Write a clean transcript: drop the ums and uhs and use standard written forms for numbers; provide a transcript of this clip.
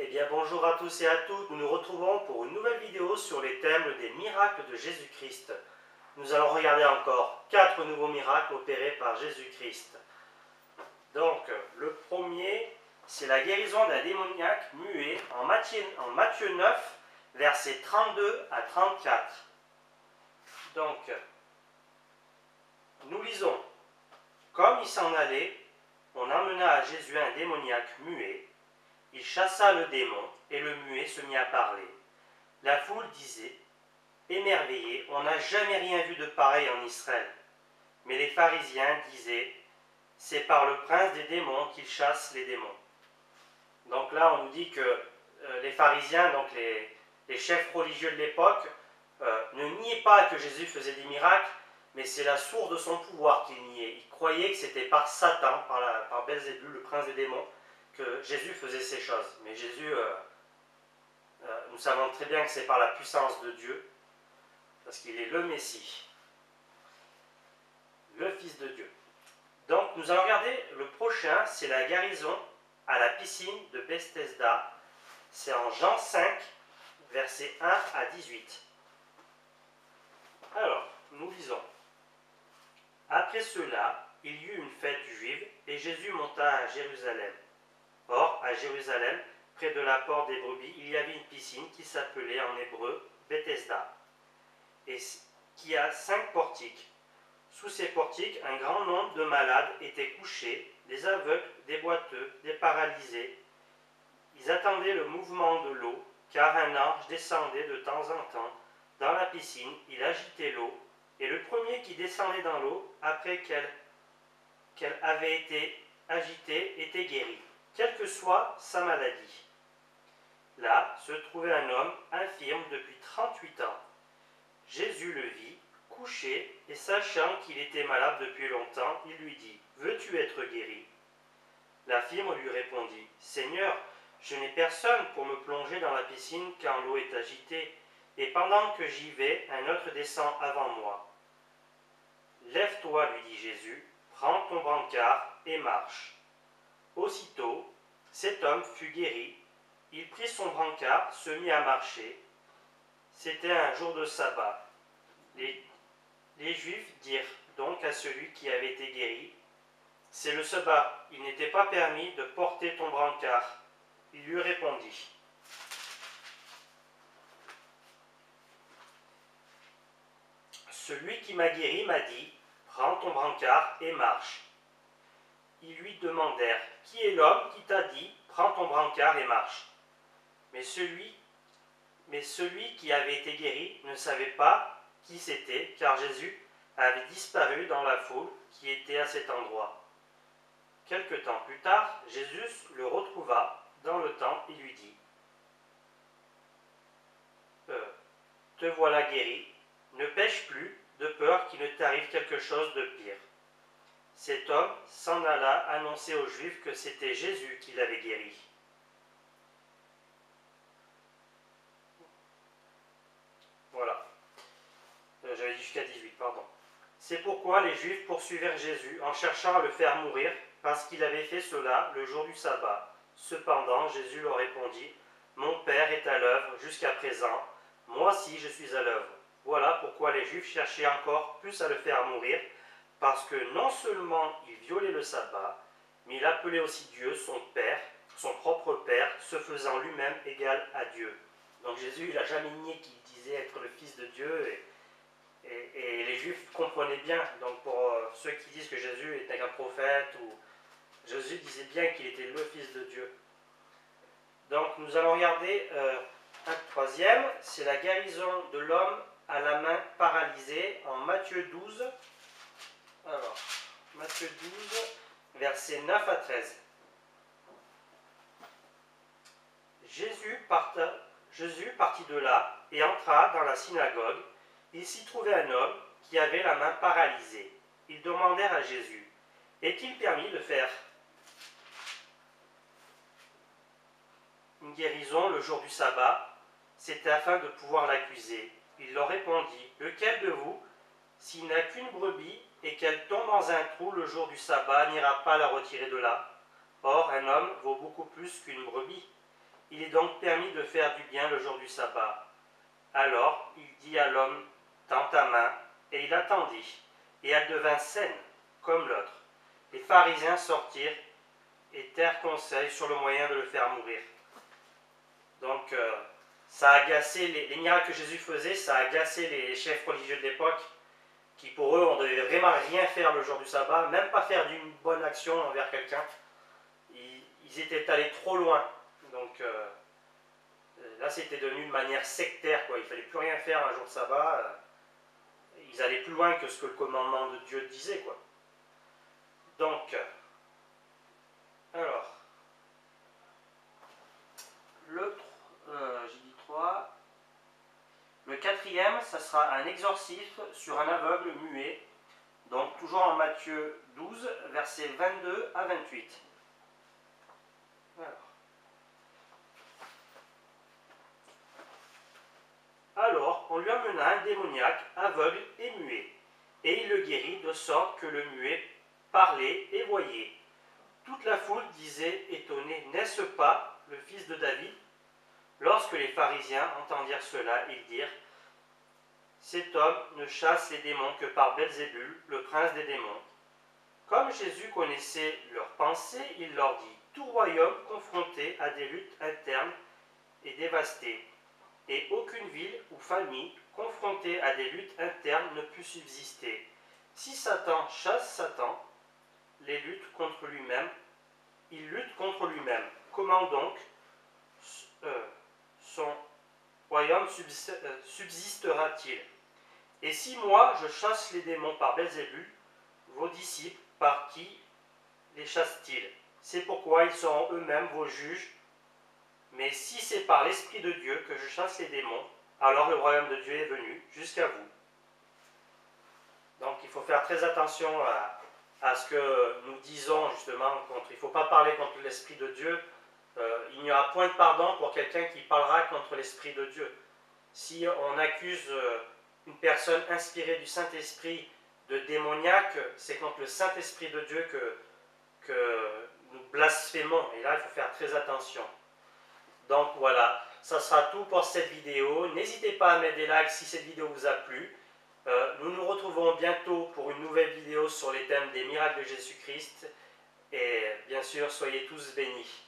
bien bonjour à tous et à toutes, nous nous retrouvons pour une nouvelle vidéo sur les thèmes des miracles de Jésus-Christ. Nous allons regarder encore 4 nouveaux miracles opérés par Jésus-Christ. Donc, le premier, c'est la guérison d'un démoniaque muet en Matthieu 9, versets 32 à 34. Donc, nous lisons. Comme il s'en allait, on emmena à Jésus un démoniaque muet. Il chassa le démon et le muet se mit à parler. La foule disait, émerveillée, on n'a jamais rien vu de pareil en Israël. Mais les pharisiens disaient, c'est par le prince des démons qu'il chasse les démons. Donc là, on nous dit que les pharisiens, donc les chefs religieux de l'époque, ne niaient pas que Jésus faisait des miracles, mais c'est la source de son pouvoir qu'ils niaient. Ils croyaient que c'était par Satan, par Belzébul, le prince des démons, que Jésus faisait ces choses. Mais Jésus, nous savons très bien que c'est par la puissance de Dieu, parce qu'il est le Messie, le Fils de Dieu. Donc nous allons regarder le prochain, c'est la guérison à la piscine de Bethesda. C'est en Jean 5, versets 1 à 18. Alors, nous lisons. Après cela, il y eut une fête juive, et Jésus monta à Jérusalem. Or, à Jérusalem, près de la porte des brebis, il y avait une piscine qui s'appelait en hébreu Bethesda, et qui a 5 portiques. Sous ces portiques, un grand nombre de malades étaient couchés, des aveugles, des boiteux, des paralysés. Ils attendaient le mouvement de l'eau, car un ange descendait de temps en temps dans la piscine, il agitait l'eau, et le premier qui descendait dans l'eau, après qu'elle avait été agitée, était guéri, quelle que soit sa maladie. Là se trouvait un homme infirme depuis 38 ans. Jésus le vit, couché, et sachant qu'il était malade depuis longtemps, il lui dit, « Veux-tu être guéri ?» L'infirme lui répondit, « Seigneur, je n'ai personne pour me plonger dans la piscine quand l'eau est agitée, et pendant que j'y vais, un autre descend avant moi. » « Lève-toi, lui dit Jésus, prends ton brancard et marche. » Aussitôt, cet homme fut guéri. Il prit son brancard, se mit à marcher. C'était un jour de sabbat. Les Juifs dirent donc à celui qui avait été guéri, « C'est le sabbat, il n'était pas permis de porter ton brancard. » Il lui répondit, « Celui qui m'a guéri m'a dit, prends ton brancard et marche. » Ils lui demandèrent, « Qui est l'homme qui t'a dit, prends ton brancard et marche ?» Mais celui qui avait été guéri ne savait pas qui c'était, car Jésus avait disparu dans la foule qui était à cet endroit. Quelque temps plus tard, Jésus le retrouva dans le temple et lui dit, « Te voilà guéri, ne pêche plus, de peur qu'il ne t'arrive quelque chose de pire. » Cet homme s'en alla annoncer aux Juifs que c'était Jésus qui l'avait guéri. Voilà. J'avais dit jusqu'à 18, pardon. C'est pourquoi les Juifs poursuivirent Jésus en cherchant à le faire mourir, parce qu'il avait fait cela le jour du sabbat. Cependant, Jésus leur répondit, « Mon Père est à l'œuvre jusqu'à présent, moi aussi je suis à l'œuvre. » Voilà pourquoi les Juifs cherchaient encore plus à le faire mourir, parce que non seulement il violait le sabbat, mais il appelait aussi Dieu son Père, son propre Père, se faisant lui-même égal à Dieu. Donc Jésus, il n'a jamais nié qu'il disait être le Fils de Dieu, et les Juifs comprenaient bien. Donc pour ceux qui disent que Jésus était un prophète, ou Jésus disait bien qu'il était le Fils de Dieu. Donc nous allons regarder un troisième, c'est la guérison de l'homme à la main paralysée en Matthieu 12. Alors, Matthieu 12, versets 9 à 13. Jésus partit de là et entra dans la synagogue. Il s'y trouvait un homme qui avait la main paralysée. Ils demandèrent à Jésus, « Est-il permis de faire une guérison le jour du sabbat ?» C'était afin de pouvoir l'accuser. Il leur répondit, « Lequel de vous, s'il n'a qu'une brebis et qu'elle tombe dans un trou le jour du sabbat, n'ira pas la retirer de là? Or, un homme vaut beaucoup plus qu'une brebis. » il est donc permis de faire du bien le jour du sabbat. Alors il dit à l'homme, tends ta main, et il la tendit, et elle devint saine, comme l'autre. Les pharisiens sortirent et tinrent conseil sur le moyen de le faire mourir. Donc, ça a agacé, les miracles que Jésus faisait, ça a agacé les chefs religieux de l'époque, qui pour eux, on ne devait vraiment rien faire le jour du sabbat, même pas faire d'une bonne action envers quelqu'un. Ils étaient allés trop loin. Donc, là, c'était devenu de manière sectaire, quoi. Il ne fallait plus rien faire un jour de sabbat. Ils allaient plus loin que ce que le commandement de Dieu disait, quoi. Donc, alors, j'ai dit 3. Le quatrième, ça sera un exorcisme sur un aveugle muet. Donc, toujours en Matthieu 12, versets 22 à 28. Alors, on lui amena un démoniaque aveugle et muet, et il le guérit de sorte que le muet parlait et voyait. Toute la foule disait étonnée, n'est-ce pas le fils de David? Lorsque les pharisiens entendirent cela, ils dirent, cet homme ne chasse les démons que par Belzébul, le prince des démons. Comme Jésus connaissait leurs pensées, il leur dit, tout royaume confronté à des luttes internes est dévasté, et aucune ville ou famille confrontée à des luttes internes ne peut subsister. Si Satan chasse Satan, il lutte contre lui-même. Comment donc son royaume subsistera-t-il? Et si moi je chasse les démons par Belzébul, vos disciples par qui les chassent-ils? C'est pourquoi ils seront eux-mêmes vos juges. Mais si c'est par l'Esprit de Dieu que je chasse les démons, alors le royaume de Dieu est venu jusqu'à vous. Donc il faut faire très attention à ce que nous disons justement contre. Il ne faut pas parler contre l'Esprit de Dieu. Il n'y aura point de pardon pour quelqu'un qui parlera contre l'Esprit de Dieu. Si on accuse une personne inspirée du Saint-Esprit de démoniaque, c'est contre le Saint-Esprit de Dieu que nous blasphémons. Et là, il faut faire très attention. Donc voilà, ça sera tout pour cette vidéo. N'hésitez pas à mettre des likes si cette vidéo vous a plu. Nous nous retrouvons bientôt pour une nouvelle vidéo sur les thèmes des miracles de Jésus-Christ. Et bien sûr, soyez tous bénis.